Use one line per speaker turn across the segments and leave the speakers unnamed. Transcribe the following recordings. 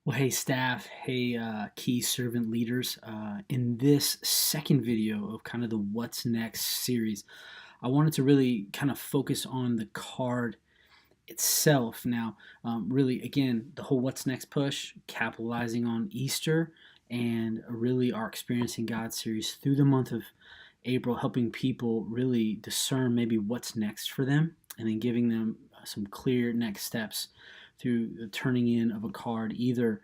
Well, hey staff, hey key servant leaders. In this second video of kind of the What's Next series, I wanted to really kind of focus on the card itself. Now, really, again, the whole What's Next push, capitalizing on Easter and really our Experiencing God series through the month of April, helping people really discern maybe what's next for them and then giving them some clear next steps through the turning in of a card, either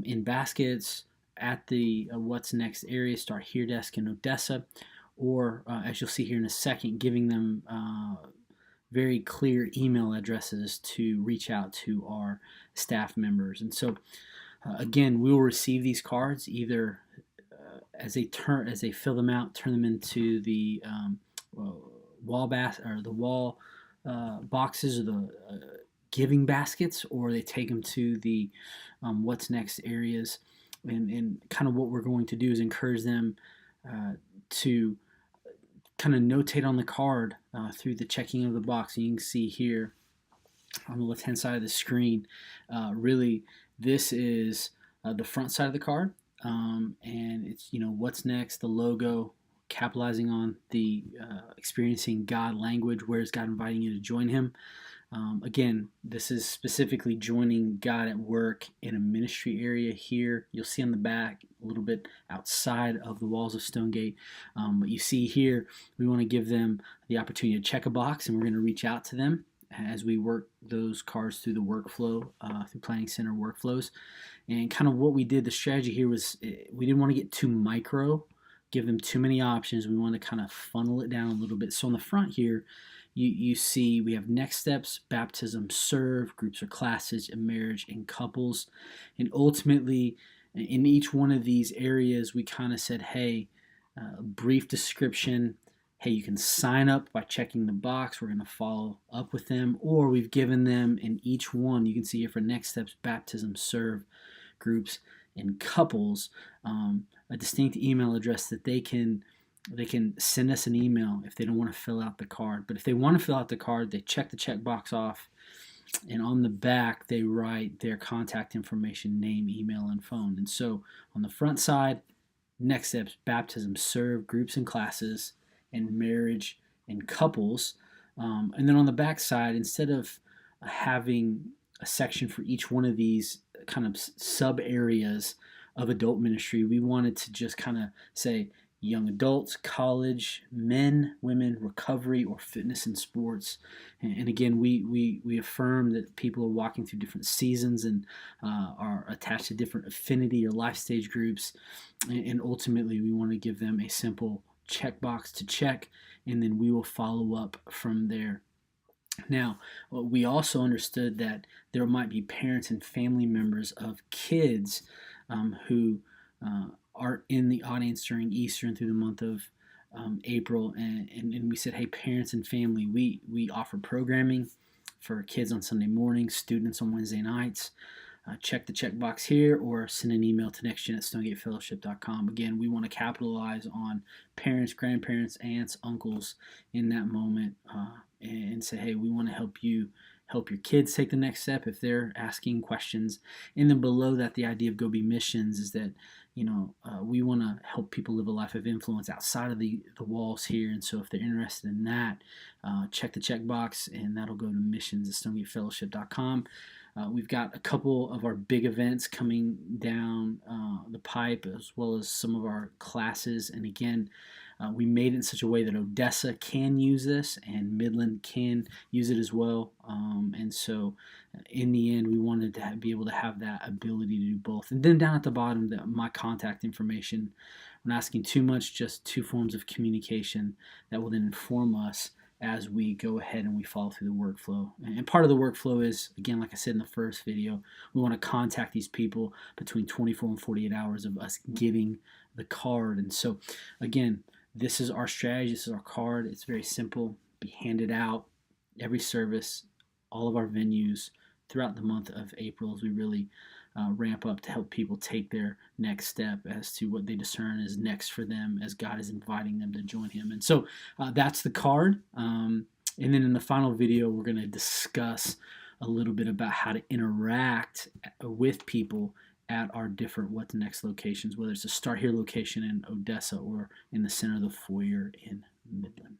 in baskets at the What's Next area, Start Here desk in Odessa, or as you'll see here in a second, giving them very clear email addresses to reach out to our staff members. And so, again, we will receive these cards either as they fill them out, turn them into the wall boxes or the giving baskets, or they take them to the What's Next areas. And kind of what we're going to do is encourage them to kind of notate on the card through the checking of the box. And you can see here on the left hand side of the screen, really this is the front side of the card, and it's what's next, the logo, capitalizing on the experiencing God language. Where is God inviting you to join Him? Again, this is specifically joining God at work in a ministry area here. You'll see on the back a little bit outside of the walls of Stonegate. But you see here, we want to give them the opportunity to check a box, and we're going to reach out to them as we work those cards through the workflow, through Planning Center workflows. And kind of what we did, the strategy here was we didn't want to get too micro, give them too many options. We want to kind of funnel it down a little bit. So on the front here, you see we have next steps, baptism, serve, groups or classes, and marriage and couples. And ultimately, in each one of these areas, we kind of said, hey, a brief description. Hey, you can sign up by checking the box. We're going to follow up with them. Or we've given them in each one, you can see here for next steps, baptism, serve, groups, and couples, a distinct email address that they can send us an email if they don't want to fill out the card. But if they want to fill out the card, they check the checkbox off, and on the back they write their contact information, name, email, and phone. And so on the front side, next steps, baptism, serve, groups and classes, and marriage and couples. And then on the back side, instead of having a section for each one of these kind of sub areas of adult ministry, we wanted to just kind of say young adults, college, men, women, recovery, or fitness and sports. And again, we affirm that people are walking through different seasons and are attached to different affinity or life stage groups. And ultimately, we want to give them a simple checkbox to check, and then we will follow up from there. Now, we also understood that there might be parents and family members of kids who are in the audience during Easter and through the month of April, and we said, hey, parents and family, we offer programming for kids on Sunday mornings, students on Wednesday nights. Check the checkbox here or send an email to nextgen@stonegatefellowship.com. Again, we want to capitalize on parents, grandparents, aunts, uncles in that moment, and say, hey, we want to help your kids take the next step if they're asking questions. And then below that, the idea of Go Be Missions is that we want to help people live a life of influence outside of the walls here. And so if they're interested in that, check the checkbox, and that'll go to missions@stonegatefellowship.com. We've got a couple of our big events coming down the pipe, as well as some of our classes. And again, we made it in such a way that Odessa can use this and Midland can use it as well. And so in the end, we wanted to be able to have that ability to do both. And then down at the bottom, my contact information. We're not asking too much, just 2 forms of communication that will then inform us as we go ahead and we follow through the workflow. And part of the workflow is, again, like I said in the first video, we want to contact these people between 24 and 48 hours of us getting the card. And so, again, this is our strategy. This is our card. It's very simple. Be handed out every service, all of our venues throughout the month of April as we really ramp up to help people take their next step as to what they discern is next for them as God is inviting them to join Him. And so that's the card. And then in the final video, we're going to discuss a little bit about how to interact with people at our different What's Next locations, whether it's a Start Here location in Odessa or in the center of the foyer in Midland.